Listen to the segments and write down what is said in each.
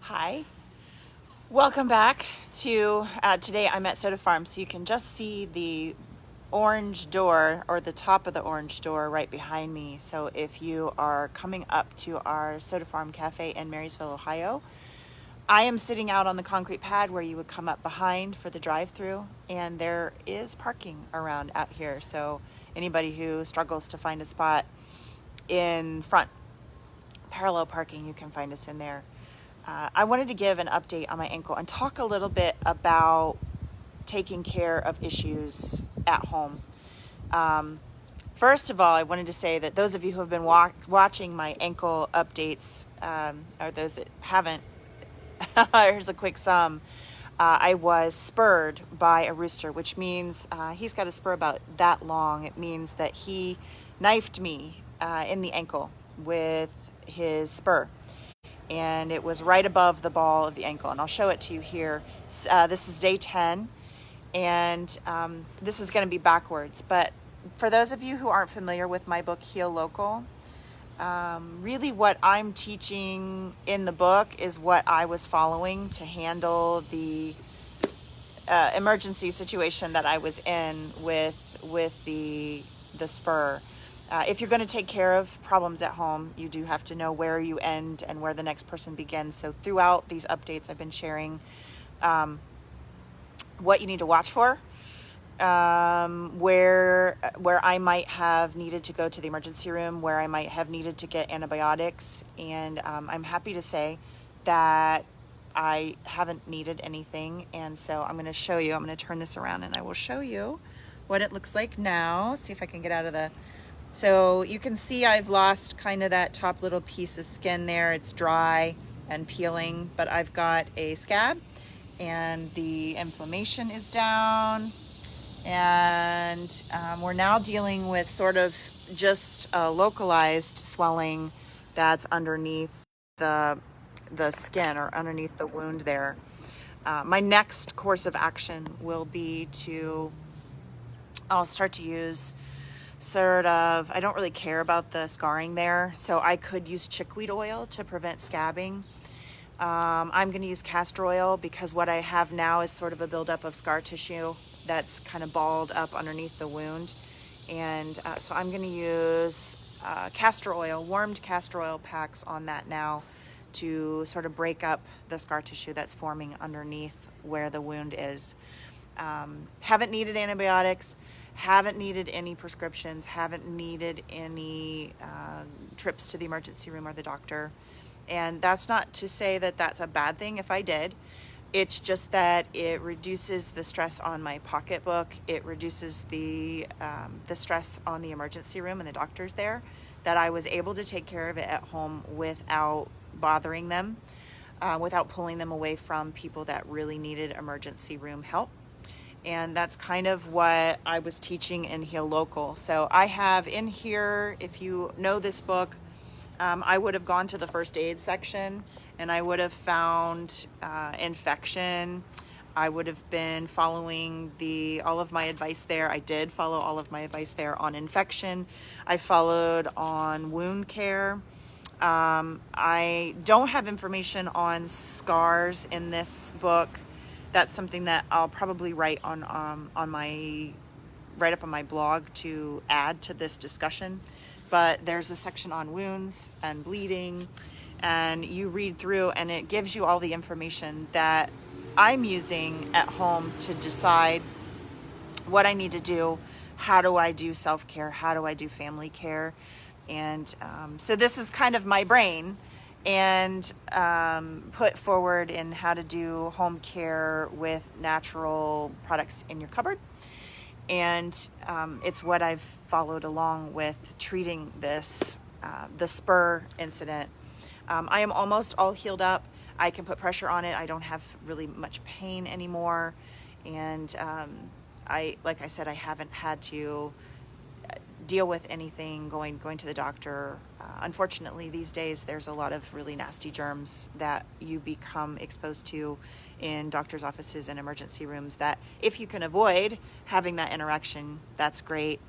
Hi, welcome back to today I'm at Soda Farm, so you can just see the orange door or the top of the orange door right behind me. So if you are coming up to our Soda Farm Cafe in Marysville, Ohio, I am sitting out on the concrete pad where you would come up behind for the drive-through, and there is parking around out here. So anybody who struggles to find a spot in front, parallel parking, you can find us in there. I wanted to give an update on my ankle and talk a little bit about taking care of issues at home. First of all, I wanted to say that those of you who have been watching my ankle updates, or those that haven't, here's a quick sum. I was spurred by a rooster, which means he's got a spur about that long. It means that he knifed me in the ankle with his spur. And it was right above the ball of the ankle. And I'll show it to you here. This is day 10, and this is going to be backwards. But for those of you who aren't familiar with my book, Heal Local, really what I'm teaching in the book is what I was following to handle the emergency situation that I was in with the spur. If you're going to take care of problems at home, you do have to know where you end and where the next person begins. So throughout these updates, I've been sharing what you need to watch for, where I might have needed to go to the emergency room, where I might have needed to get antibiotics. And I'm happy to say that I haven't needed anything. And so I'm going to show you, I'm going to turn this around and I will show you what it looks like now. See if I can get out of the... So you can see I've lost kind of that top little piece of skin there. It's dry and peeling, but I've got a scab and the inflammation is down. And we're now dealing with sort of just a localized swelling that's underneath the skin or underneath the wound there. My next course of action will be I'll start to use I don't really care about the scarring there, so I could use chickweed oil to prevent scabbing. I'm going to use castor oil because what I have now is sort of a buildup of scar tissue that's kind of balled up underneath the wound. And so I'm going to use castor oil, warmed castor oil packs on that now to sort of break up the scar tissue that's forming underneath where the wound is. Haven't needed antibiotics, haven't needed any prescriptions, haven't needed any trips to the emergency room or the doctor. And that's not to say that that's a bad thing if I did. It's just that it reduces the stress on my pocketbook. It reduces the stress on the emergency room and the doctors there, that I was able to take care of it at home without bothering them, without pulling them away from people that really needed emergency room help. And that's kind of what I was teaching in Heal Local. So I have in here, if you know this book, I would have gone to the first aid section and I would have found infection. I would have been following all of my advice there. I did follow all of my advice there on infection. I followed on wound care. I don't have information on scars in this book. That's something that I'll probably write up on my blog to add to this discussion. But there's a section on wounds and bleeding, and you read through and it gives you all the information that I'm using at home to decide what I need to do. How do I do self-care? How do I do family care? And so this is kind of my brain and put forward in how to do home care with natural products in your cupboard. And it's what I've followed along with treating this, the spur incident. I am almost all healed up. I can put pressure on it. I don't have really much pain anymore. And like I said, I haven't had to deal with anything going to the doctor. Unfortunately, these days, there's a lot of really nasty germs that you become exposed to in doctor's offices and emergency rooms that if you can avoid having that interaction, that's great.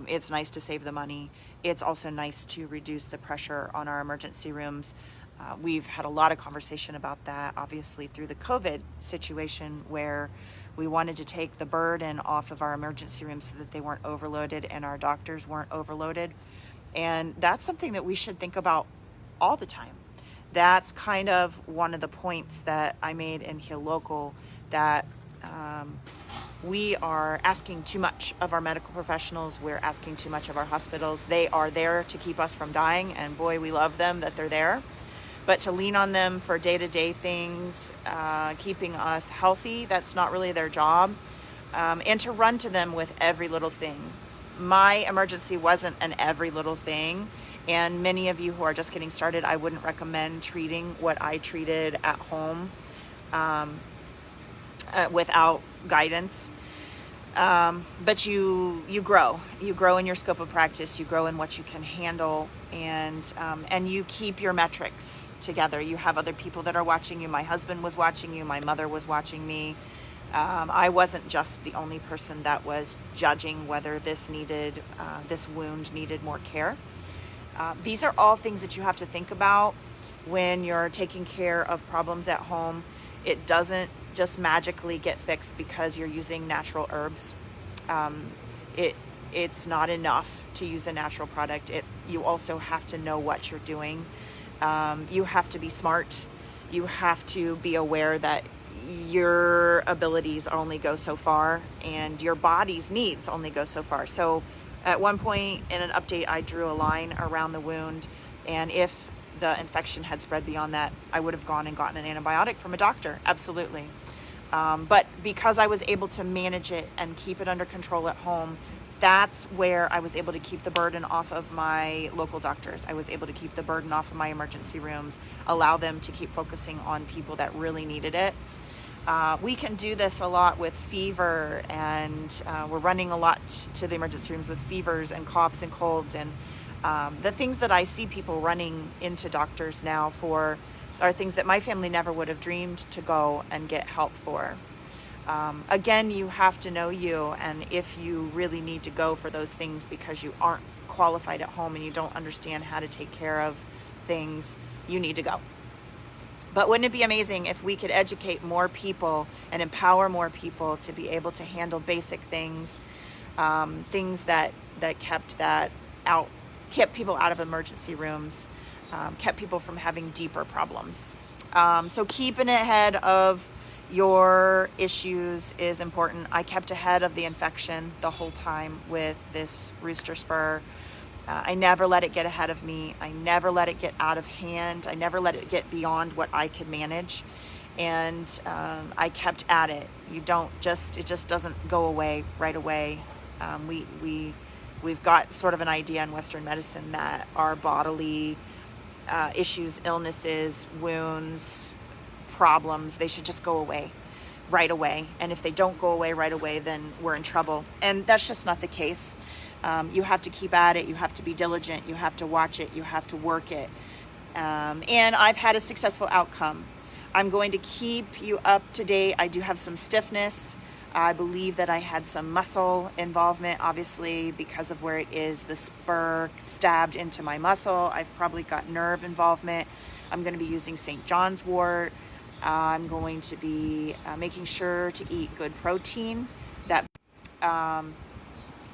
It's nice to save the money. It's also nice to reduce the pressure on our emergency rooms. We've had a lot of conversation about that, obviously, through the COVID situation, where we wanted to take the burden off of our emergency rooms so that they weren't overloaded and our doctors weren't overloaded. And that's something that we should think about all the time. That's kind of one of the points that I made in Heal Local, that we are asking too much of our medical professionals. We're asking too much of our hospitals. They are there to keep us from dying, and boy, we love them that they're there. But to lean on them for day-to-day things, keeping us healthy, that's not really their job. And to run to them with every little thing. My emergency wasn't an every little thing. And many of you who are just getting started, I wouldn't recommend treating what I treated at home without guidance. But you grow in your scope of practice, you grow in what you can handle, and you keep your metrics together. You have other people that are watching you. My husband was watching you. My mother was watching me. I wasn't just the only person that was judging whether this wound needed more care. These are all things that you have to think about when you're taking care of problems at home. It doesn't just magically get fixed because you're using natural herbs. It's not enough to use a natural product. You also have to know what you're doing. You have to be smart. You have to be aware that your abilities only go so far and your body's needs only go so far. So at one point in an update, I drew a line around the wound, and if the infection had spread beyond that, I would have gone and gotten an antibiotic from a doctor, absolutely. But because I was able to manage it and keep it under control at home, that's where I was able to keep the burden off of my local doctors. I was able to keep the burden off of my emergency rooms, allow them to keep focusing on people that really needed it. We can do this a lot with fever, and we're running a lot to the emergency rooms with fevers and coughs and colds. And the things that I see people running into doctors now for are things that my family never would have dreamed to go and get help for. Again, you have to know you, and if you really need to go for those things because you aren't qualified at home and you don't understand how to take care of things, you need to go. But wouldn't it be amazing if we could educate more people and empower more people to be able to handle basic things, things that kept people out of emergency rooms, kept people from having deeper problems. So keeping ahead of your issues is important. I kept ahead of the infection the whole time with this rooster spur. I never let it get ahead of me. I never let it get out of hand. I never let it get beyond what I could manage. And I kept at it. It just doesn't go away right away. We've got sort of an idea in Western medicine that our bodily issues, illnesses, wounds, problems, they should just go away right away. And if they don't go away right away, then we're in trouble. And that's just not the case. You have to keep at it. You have to be diligent. You have to watch it. You have to work it. And I've had a successful outcome. I'm going to keep you up to date. I do have some stiffness. I believe that I had some muscle involvement, obviously, because of where it is. The spur stabbed into my muscle. I've probably got nerve involvement. I'm going to be using St. John's wort. I'm going to be making sure to eat good protein.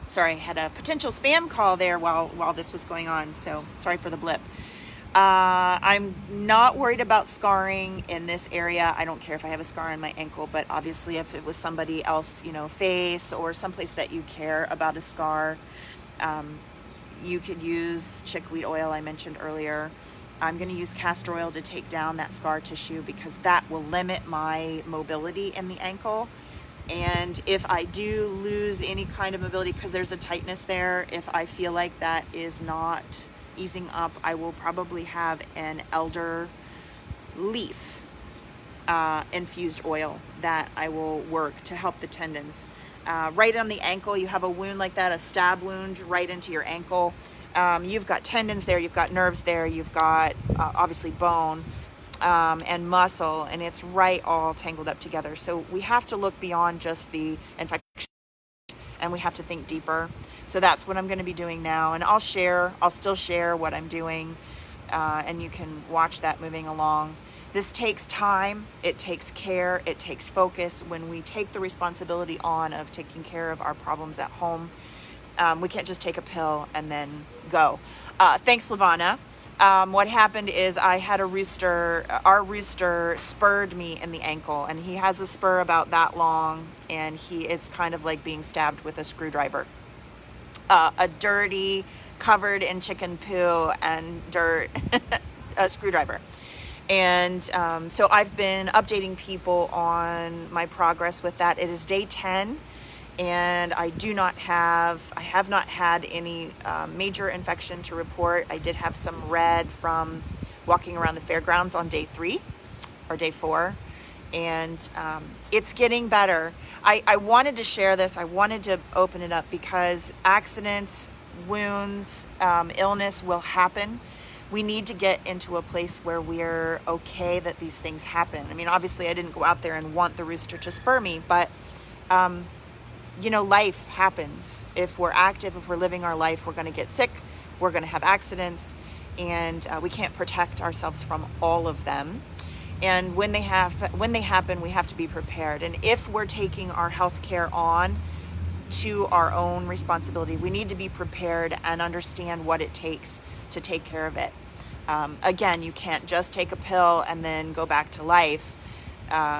Sorry, I had a potential spam call there while this was going on, so sorry for the blip. I'm not worried about scarring in this area. I don't care if I have a scar on my ankle, but obviously if it was somebody else, face or someplace that you care about a scar, you could use chickweed oil I mentioned earlier. I'm going to use castor oil to take down that scar tissue because that will limit my mobility in the ankle. And if I do lose any kind of mobility because there's a tightness there, if I feel like that is not easing up, I will probably have an elder leaf infused oil that I will work to help the tendons. Right on the ankle, you have a wound like that, a stab wound right into your ankle. You've got tendons there, you've got nerves there, you've got obviously bone and muscle, and it's right all tangled up together. So we have to look beyond just the infection, and we have to think deeper. So that's what I'm going to be doing now, and I'll still share what I'm doing and you can watch that moving along. This takes time, it takes care, it takes focus. When we take the responsibility on of taking care of our problems at home, we can't just take a pill and then go. Thanks, Lavana. What happened is I had a rooster, our rooster spurred me in the ankle, and he has a spur about that long, and it's kind of like being stabbed with a screwdriver. A dirty, covered in chicken poo and dirt a screwdriver. And so I've been updating people on my progress with that. It is day 10, and I have not had any major infection to report. I did have some red from walking around the fairgrounds on day 3 or day 4, and it's getting better. I wanted to share this. I wanted to open it up because accidents, wounds, illness will happen. We need to get into a place where we're okay that these things happen. I mean, obviously I didn't go out there and want the rooster to spur me, but life happens. If we're active, if we're living our life, we're going to get sick, we're going to have accidents, and we can't protect ourselves from all of them. And when they happen, we have to be prepared. And if we're taking our health care on to our own responsibility, we need to be prepared and understand what it takes to take care of it. Again, you can't just take a pill and then go back to life.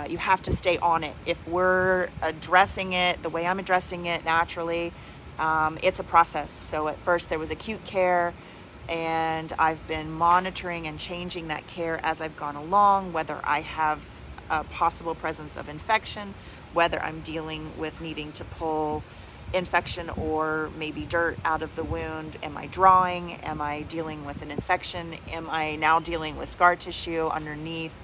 You have to stay on it. If we're addressing it the way I'm addressing it naturally, it's a process. So at first there was acute care, and I've been monitoring and changing that care as I've gone along, whether I have a possible presence of infection, whether I'm dealing with needing to pull infection or maybe dirt out of the wound. Am I drawing? Am I dealing with an infection? Am I now dealing with scar tissue underneath?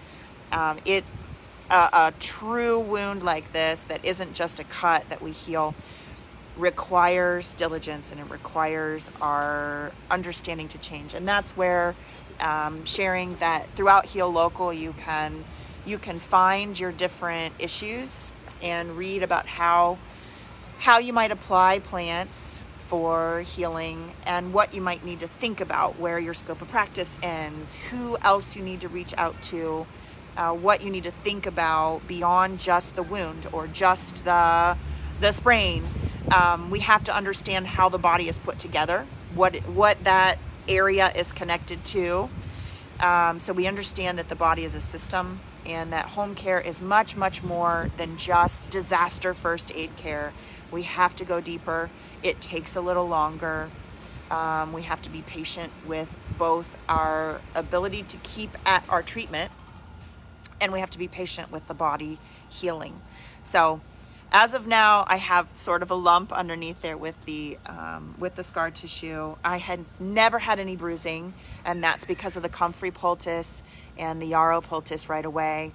A true wound like this that isn't just a cut that we heal requires diligence, and it requires our understanding to change. And that's where sharing that throughout Heal Local, you can find your different issues and read about how you might apply plants for healing, and what you might need to think about, where your scope of practice ends, who else you need to reach out to, what you need to think about beyond just the wound or just the sprain. We have to understand how the body is put together, what that area is connected to. So we understand that the body is a system, and that home care is much, much more than just disaster first aid care. We have to go deeper. It takes a little longer. We have to be patient with both our ability to keep at our treatment, and we have to be patient with the body healing. So as of now, I have sort of a lump underneath there with the scar tissue. I had never had any bruising, and that's because of the Comfrey poultice and the Yarrow poultice right away.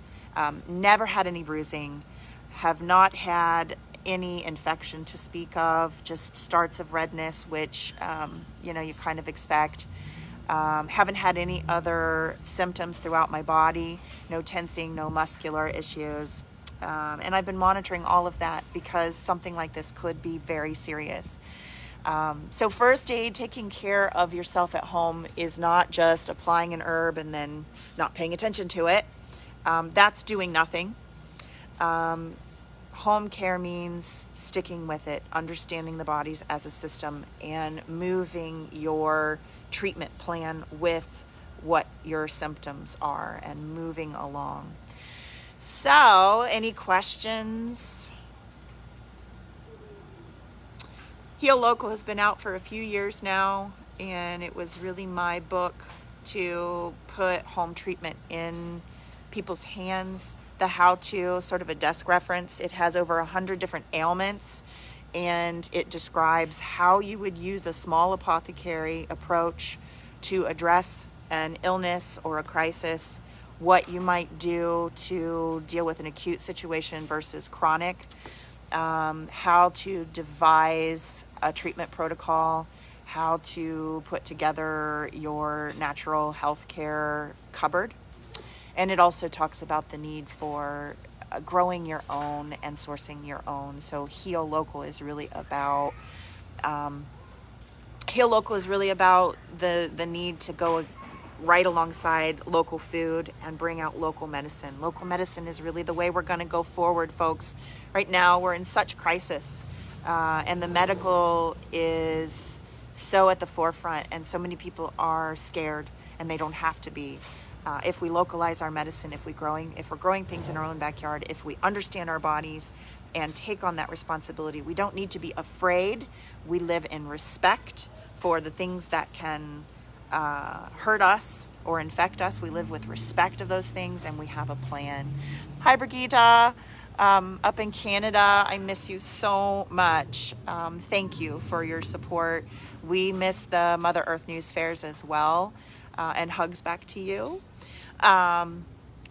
Never had any bruising. Have not had any infection to speak of, just starts of redness, which you kind of expect. Haven't had any other symptoms throughout my body, no tensing, no muscular issues. And I've been monitoring all of that because something like this could be very serious. So first aid, taking care of yourself at home, is not just applying an herb and then not paying attention to it. That's doing nothing. Home care means sticking with it, understanding the bodies as a system, and moving your treatment plan with what your symptoms are and moving along. So, any questions? Heal Local has been out for a few years now, and it was really my book to put home treatment in people's hands. The how-to, sort of a desk reference. It has over 100 different ailments, and it describes how you would use a small apothecary approach to address an illness or a crisis, what you might do to deal with an acute situation versus chronic, how to devise a treatment protocol, how to put together your natural health care cupboard. And it also talks about the need for growing your own and sourcing your own. So Heal Local is really about the need to go right alongside local food and bring out local medicine. Local medicine is really the way we're going to go forward, folks. Right now, we're in such crisis, and the medical is so at the forefront, and so many people are scared, and they don't have to be. If we localize our medicine, if we're growing things in our own backyard, if we understand our bodies and take on that responsibility, we don't need to be afraid. We live in respect for the things that can hurt us or infect us. We live with respect of those things, and we have a plan. Hi, Brigitte, up in Canada. I miss you so much. Thank you for your support. We miss the Mother Earth News fairs as well, and hugs back to you.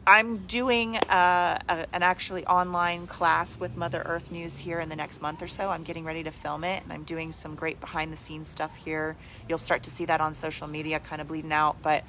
I'm doing an actually online class with Mother Earth News here in the next month or so. I'm getting ready to film it, and I'm doing some great behind the scenes stuff here. You'll start to see that on social media kind of bleeding out, but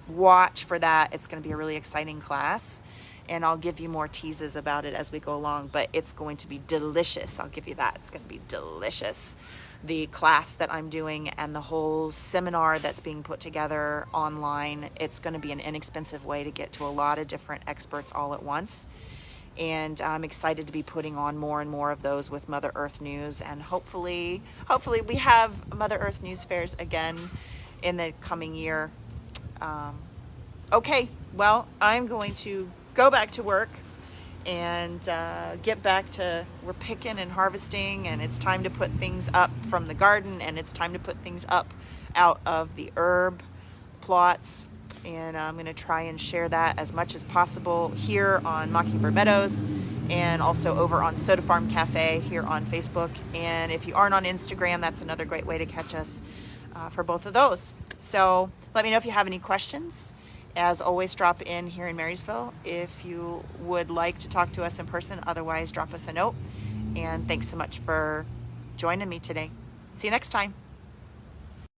watch for that. It's going to be a really exciting class, and I'll give you more teases about it as we go along, but it's going to be delicious. I'll give you that. It's going to be delicious. The class that I'm doing and the whole seminar that's being put together online, it's going to be an inexpensive way to get to a lot of different experts all at once. And I'm excited to be putting on more and more of those with Mother Earth News, and hopefully we have Mother Earth News fairs again in the coming year. Okay, well, I'm going to go back to work and get back to, we're picking and harvesting, and it's time to put things up from the garden, and it's time to put things up out of the herb plots. And I'm going to try and share that as much as possible here on Mockingbird Meadows, and also over on Soda Farm Cafe here on Facebook. And if you aren't on Instagram, that's another great way to catch us for both of those. So let me know if you have any questions. As always, drop in here in Marysville if you would like to talk to us in person. Otherwise, drop us a note. And thanks so much for joining me today. See you next time.